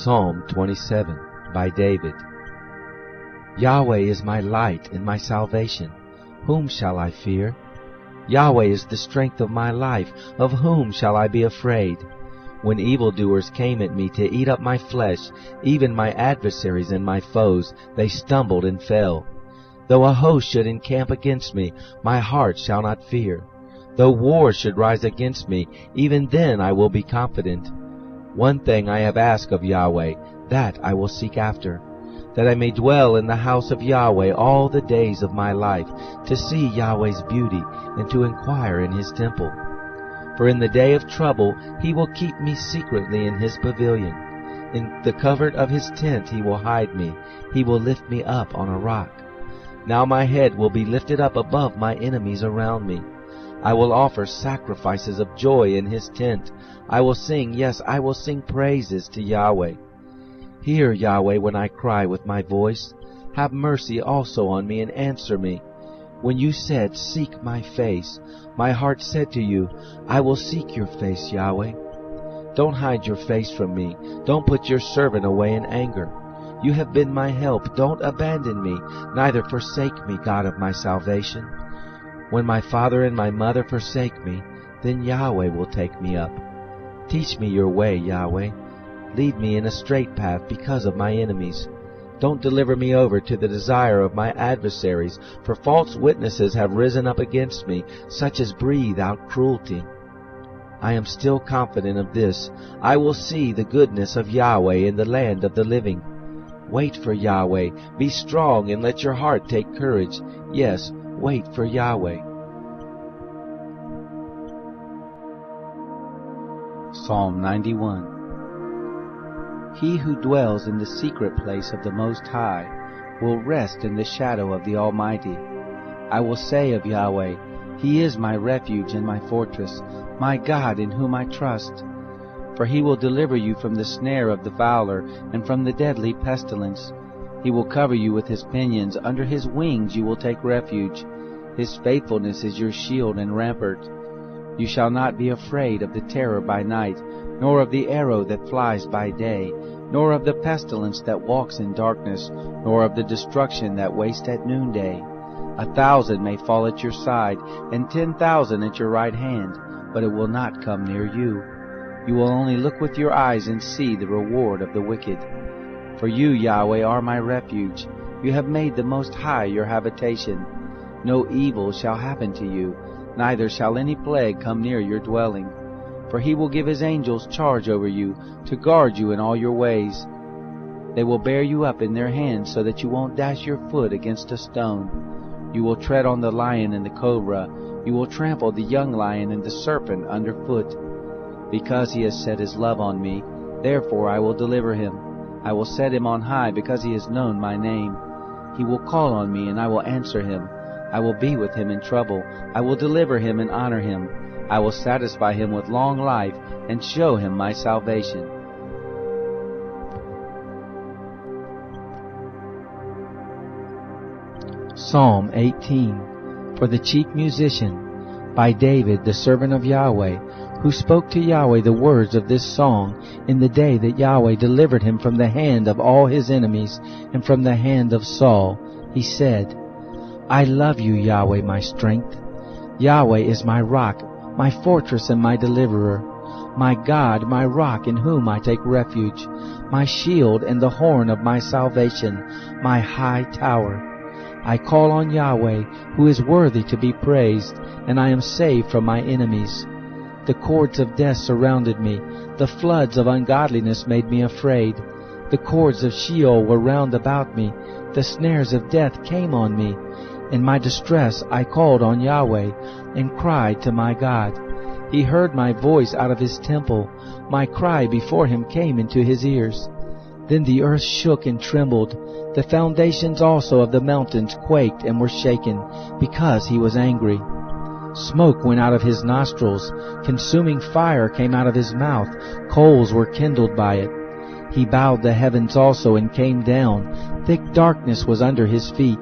Psalm 27 by David. Yahweh is my light and my salvation. Whom shall I fear? Yahweh is the strength of my life. Of whom shall I be afraid? When evildoers came at me to eat up my flesh, even my adversaries and my foes, they stumbled and fell. Though a host should encamp against me, my heart shall not fear. Though war should rise against me, even then I will be confident. One thing I have asked of Yahweh, that I will seek after, that I may dwell in the house of Yahweh all the days of my life, to see Yahweh's beauty and to inquire in his temple. For in the day of trouble he will keep me secretly in his pavilion. In the covert of his tent he will hide me. He will lift me up on a rock. Now my head will be lifted up above my enemies around me. I will offer sacrifices of joy in his tent. I will sing, yes, I will sing praises to Yahweh. Hear, Yahweh, when I cry with my voice. Have mercy also on me and answer me. When you said, seek my face, my heart said to you, I will seek your face, Yahweh. Don't hide your face from me. Don't put your servant away in anger. You have been my help. Don't abandon me, neither forsake me, God of my salvation. When my father and my mother forsake me, then Yahweh will take me up. Teach me your way, Yahweh. Lead me in a straight path because of my enemies. Don't deliver me over to the desire of my adversaries, for false witnesses have risen up against me, such as breathe out cruelty. I am still confident of this. I will see the goodness of Yahweh in the land of the living. Wait for Yahweh. Be strong and let your heart take courage. Yes, wait for Yahweh. Psalm 91. He who dwells in the secret place of the Most High will rest in the shadow of the Almighty. I will say of Yahweh, He is my refuge and my fortress, my God in whom I trust. For He will deliver you from the snare of the fowler and from the deadly pestilence. He will cover you with His pinions. Under His wings you will take refuge. His faithfulness is your shield and rampart. You shall not be afraid of the terror by night, nor of the arrow that flies by day, nor of the pestilence that walks in darkness, nor of the destruction that wastes at noonday. 1,000 may fall at your side, and 10,000 at your right hand, but it will not come near you. You will only look with your eyes and see the reward of the wicked. For you, Yahweh, are my refuge. You have made the Most High your habitation. No evil shall happen to you, neither shall any plague come near your dwelling. For He will give His angels charge over you, to guard you in all your ways. They will bear you up in their hands, so that you won't dash your foot against a stone. You will tread on the lion and the cobra. You will trample the young lion and the serpent underfoot. Because He has set His love on me, therefore I will deliver him. I will set him on high, because he has known my name. He will call on me, and I will answer him. I will be with him in trouble. I will deliver him and honor him. I will satisfy him with long life and show him my salvation. Psalm 18. For the chief musician, by David, the servant of Yahweh, who spoke to Yahweh the words of this song in the day that Yahweh delivered him from the hand of all his enemies and from the hand of Saul. He said, I love you, Yahweh, my strength. Yahweh is my rock, my fortress and my deliverer, my God, my rock in whom I take refuge, my shield and the horn of my salvation, my high tower. I call on Yahweh, who is worthy to be praised, and I am saved from my enemies. The cords of death surrounded me. The floods of ungodliness made me afraid. The cords of Sheol were round about me. The snares of death came on me. In my distress I called on Yahweh and cried to my God. He heard my voice out of His temple. My cry before Him came into His ears. Then the earth shook and trembled. The foundations also of the mountains quaked and were shaken, because He was angry. Smoke went out of His nostrils. Consuming fire came out of His mouth. Coals were kindled by it. He bowed the heavens also and came down. Thick darkness was under His feet.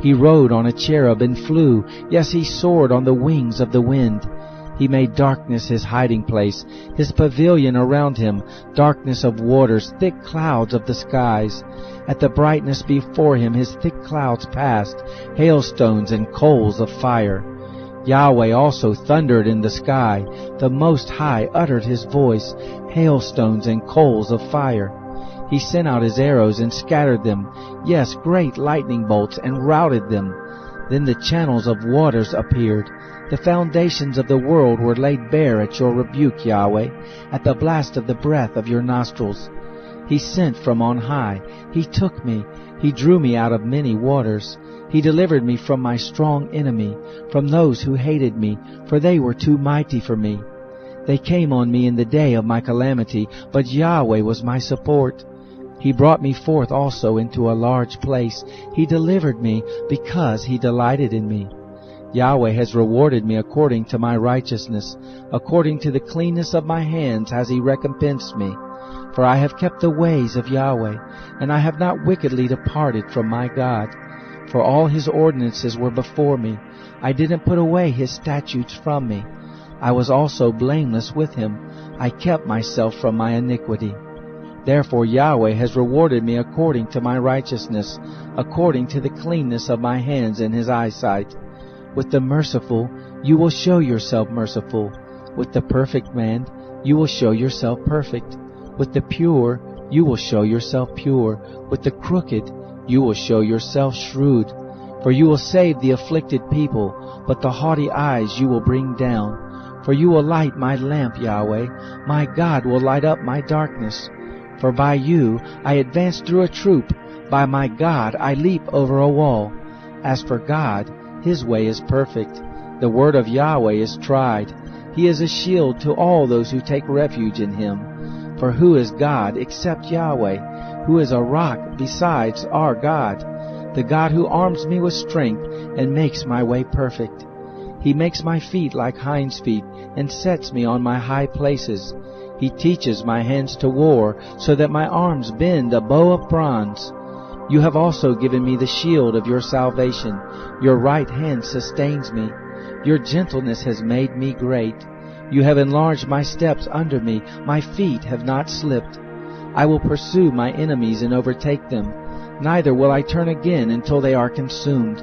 He rode on a cherub and flew. Yes, He soared on the wings of the wind. He made darkness his hiding place, his pavilion around him, darkness of waters, thick clouds of the skies. At the brightness before him his thick clouds passed, hailstones and coals of fire. Yahweh also thundered in the sky, the Most High uttered his voice, hailstones and coals of fire. He sent out his arrows and scattered them, yes, great lightning bolts, and routed them. Then the channels of waters appeared. The foundations of the world were laid bare at your rebuke, Yahweh, at the blast of the breath of your nostrils. He sent from on high. He took me. He drew me out of many waters. He delivered me from my strong enemy, from those who hated me, for they were too mighty for me. They came on me in the day of my calamity, but Yahweh was my support. He brought me forth also into a large place. He delivered me because he delighted in me. Yahweh has rewarded me according to my righteousness. According to the cleanness of my hands has he recompensed me. For I have kept the ways of Yahweh, and I have not wickedly departed from my God. For all his ordinances were before me. I didn't put away his statutes from me. I was also blameless with him. I kept myself from my iniquity. Therefore Yahweh has rewarded me according to my righteousness, according to the cleanness of my hands in his eyesight. With the merciful you will show yourself merciful. With the perfect man you will show yourself perfect. With the pure you will show yourself pure. With the crooked you will show yourself shrewd. For you will save the afflicted people, but the haughty eyes you will bring down. For you will light my lamp, Yahweh. My God will light up my darkness. For by you I advance through a troop. By my God I leap over a wall. As for God, his way is perfect. The word of Yahweh is tried. He is a shield to all those who take refuge in him. For who is God except Yahweh? Who is a rock besides our God? The God who arms me with strength and makes my way perfect. He makes my feet like hinds' feet and sets me on my high places. He teaches my hands to war, so that my arms bend a bow of bronze. You have also given me the shield of your salvation. Your right hand sustains me. Your gentleness has made me great. You have enlarged my steps under me. My feet have not slipped. I will pursue my enemies and overtake them. Neither will I turn again until they are consumed.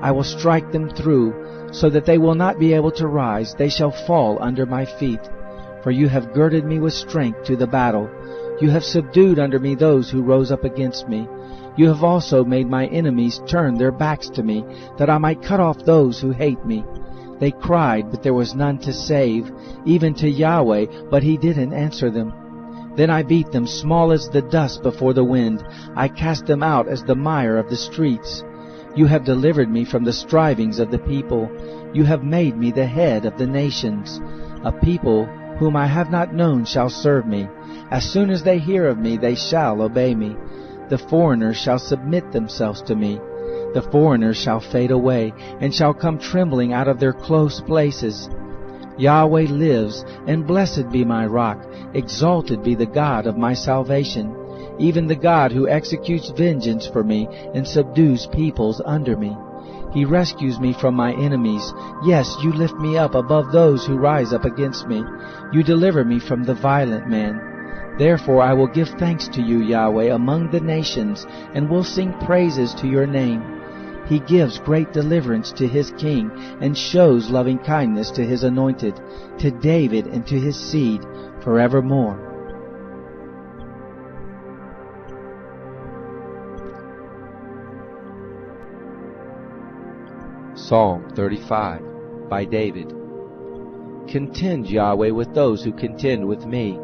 I will strike them through, so that they will not be able to rise. They shall fall under my feet. For you have girded me with strength to the battle. You have subdued under me those who rose up against me. You have also made my enemies turn their backs to me, that I might cut off those who hate me. They cried, but there was none to save, even to Yahweh, but he didn't answer them. Then I beat them small as the dust before the wind. I cast them out as the mire of the streets. You have delivered me from the strivings of the people. You have made me the head of the nations. A people whom I have not known shall serve me. As soon as they hear of me, they shall obey me. The foreigners shall submit themselves to me. The foreigners shall fade away, and shall come trembling out of their close places. Yahweh lives, and blessed be my rock. Exalted be the God of my salvation, even the God who executes vengeance for me and subdues peoples under me. He rescues me from my enemies. Yes, you lift me up above those who rise up against me. You deliver me from the violent man. Therefore I will give thanks to you, Yahweh, among the nations, and will sing praises to your name. He gives great deliverance to his king, and shows loving kindness to his anointed, to David and to his seed forevermore. Psalm 35 by David. Contend, Yahweh, with those who contend with me.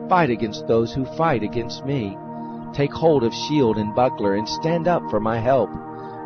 Fight against those who fight against me. Take hold of shield and buckler, and stand up for my help.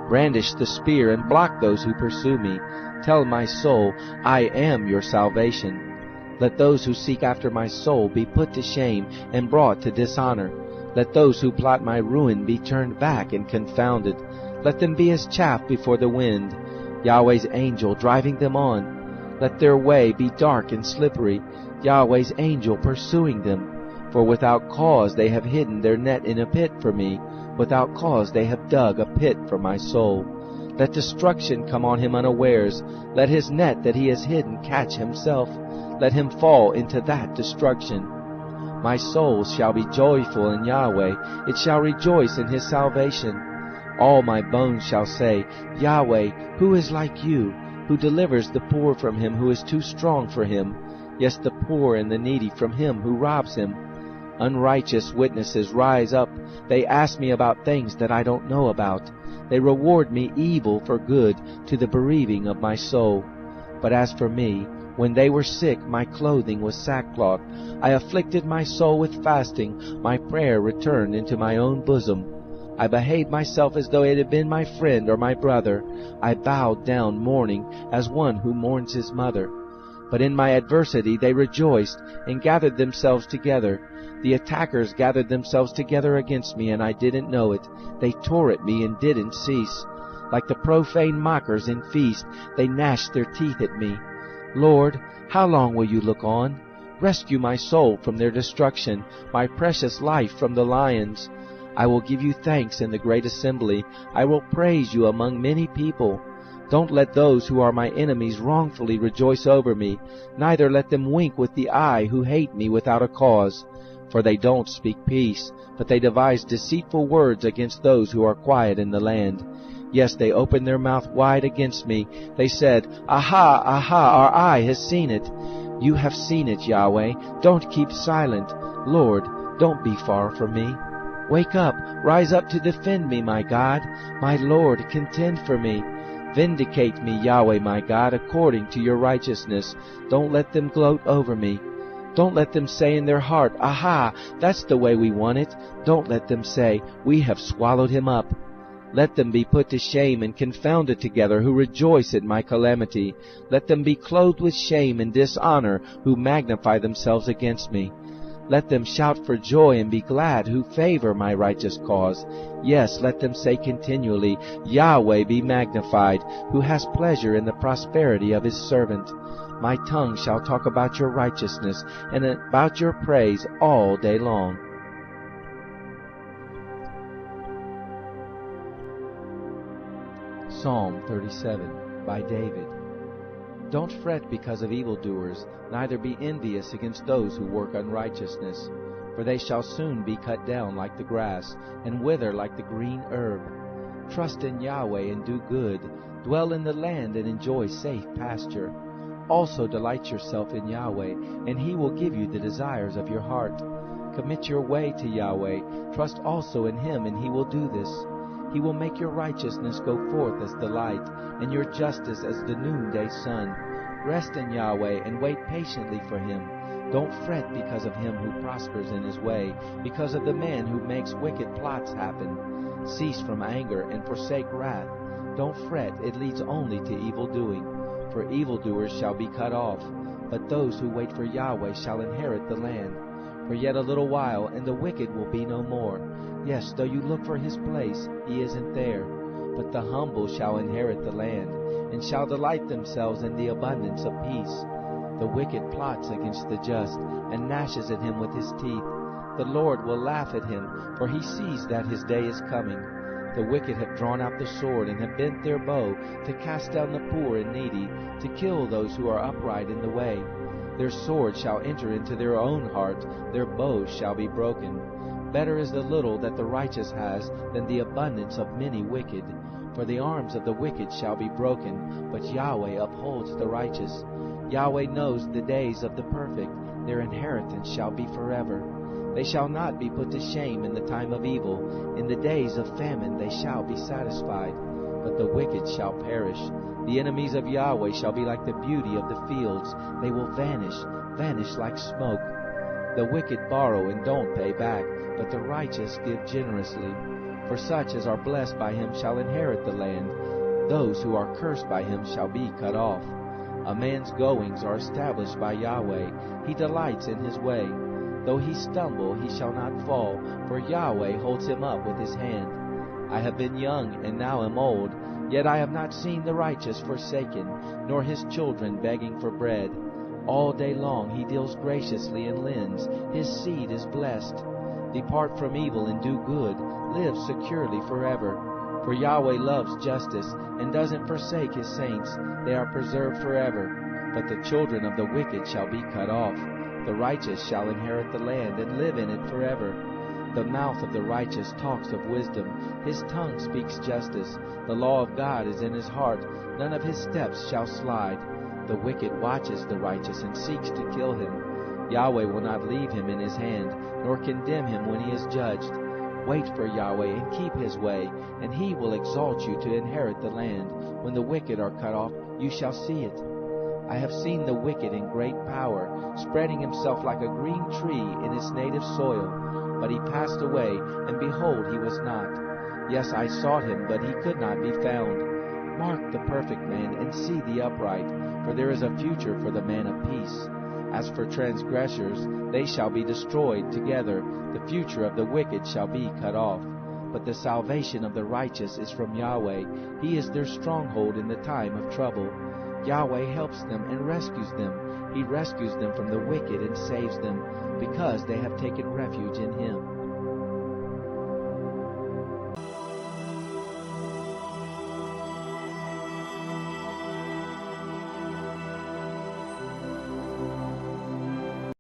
Brandish the spear, and block those who pursue me. Tell my soul, I am your salvation. Let those who seek after my soul be put to shame and brought to dishonor. Let those who plot my ruin be turned back and confounded. Let them be as chaff before the wind, Yahweh's angel driving them on. Let their way be dark and slippery, Yahweh's angel pursuing them. For without cause they have hidden their net in a pit for me. Without cause they have dug a pit for my soul. Let destruction come on him unawares. Let his net that he has hidden catch himself. Let him fall into that destruction. My soul shall be joyful in Yahweh. It shall rejoice in his salvation. All my bones shall say, Yahweh, who is like you, who delivers the poor from him who is too strong for him, yes, the poor and the needy from him who robs him. Unrighteous witnesses rise up. They ask me about things that I don't know about. They reward me evil for good to the bereaving of my soul. But as for me, when they were sick, my clothing was sackcloth. I afflicted my soul with fasting. My prayer returned into my own bosom. I behaved myself as though it had been my friend or my brother. I bowed down mourning as one who mourns his mother. But in my adversity they rejoiced and gathered themselves together. The attackers gathered themselves together against me, and I didn't know it. They tore at me and didn't cease. Like the profane mockers in feast, they gnashed their teeth at me. Lord, how long will you look on? Rescue my soul from their destruction, my precious life from the lions. I will give you thanks in the great assembly. I will praise you among many people. Don't let those who are my enemies wrongfully rejoice over me, neither let them wink with the eye who hate me without a cause. For they don't speak peace, but they devise deceitful words against those who are quiet in the land. Yes, they opened their mouth wide against me. They said, Aha, aha, our eye has seen it. You have seen it, Yahweh. Don't keep silent. Lord, don't be far from me. Wake up, rise up to defend me, my God. My Lord, contend for me. Vindicate me, Yahweh, my God, according to your righteousness. Don't let them gloat over me. Don't let them say in their heart, Aha, that's the way we want it. Don't let them say, We have swallowed him up. Let them be put to shame and confounded together who rejoice at my calamity. Let them be clothed with shame and dishonor who magnify themselves against me. Let them shout for joy and be glad who favor my righteous cause. Yes, let them say continually, Yahweh be magnified, who has pleasure in the prosperity of his servant. My tongue shall talk about your righteousness and about your praise all day long. Psalm 37 by David. Don't fret because of evildoers, neither be envious against those who work unrighteousness. For they shall soon be cut down like the grass, and wither like the green herb. Trust in Yahweh and do good. Dwell in the land and enjoy safe pasture. Also delight yourself in Yahweh, and he will give you the desires of your heart. Commit your way to Yahweh. Trust also in him, and he will do this. He will make your righteousness go forth as the light, and your justice as the noonday sun. Rest in Yahweh and wait patiently for him. Don't fret because of him who prospers in his way, because of the man who makes wicked plots happen. Cease from anger and forsake wrath. Don't fret, it leads only to evil doing. For evildoers shall be cut off, but those who wait for Yahweh shall inherit the land. For yet a little while, and the wicked will be no more. Yes, though you look for his place, he isn't there. But the humble shall inherit the land, and shall delight themselves in the abundance of peace. The wicked plots against the just, and gnashes at him with his teeth. The Lord will laugh at him, for he sees that his day is coming. The wicked have drawn out the sword, and have bent their bow, to cast down the poor and needy, to kill those who are upright in the way. Their sword shall enter into their own heart, their bows shall be broken. Better is the little that the righteous has than the abundance of many wicked. For the arms of the wicked shall be broken, but Yahweh upholds the righteous. Yahweh knows the days of the perfect, their inheritance shall be forever. They shall not be put to shame in the time of evil. In the days of famine they shall be satisfied. But the wicked shall perish. The enemies of Yahweh shall be like the beauty of the fields. They will vanish, vanish like smoke. The wicked borrow and don't pay back, but the righteous give generously. For such as are blessed by him shall inherit the land. Those who are cursed by him shall be cut off. A man's goings are established by Yahweh. He delights in his way. Though he stumble, he shall not fall, for Yahweh holds him up with his hand. I have been young, and now am old, yet I have not seen the righteous forsaken, nor his children begging for bread. All day long he deals graciously and lends. His seed is blessed. Depart from evil and do good. Live securely forever. For Yahweh loves justice and doesn't forsake his saints. They are preserved forever. But the children of the wicked shall be cut off. The righteous shall inherit the land and live in it forever. The mouth of the righteous talks of wisdom. His tongue speaks justice. The law of God is in his heart. None of his steps shall slide. The wicked watches the righteous and seeks to kill him. Yahweh will not leave him in his hand, nor condemn him when he is judged. Wait for Yahweh and keep his way, and he will exalt you to inherit the land. When the wicked are cut off, you shall see it. I have seen the wicked in great power, spreading himself like a green tree in his native soil. But he passed away, and behold, he was not. Yes, I sought him, but he could not be found. Mark the perfect man, and see the upright, for there is a future for the man of peace. As for transgressors, they shall be destroyed together. The future of the wicked shall be cut off. But the salvation of the righteous is from Yahweh. He is their stronghold in the time of trouble. Yahweh helps them and rescues them. He rescues them from the wicked and saves them, because they have taken refuge in him.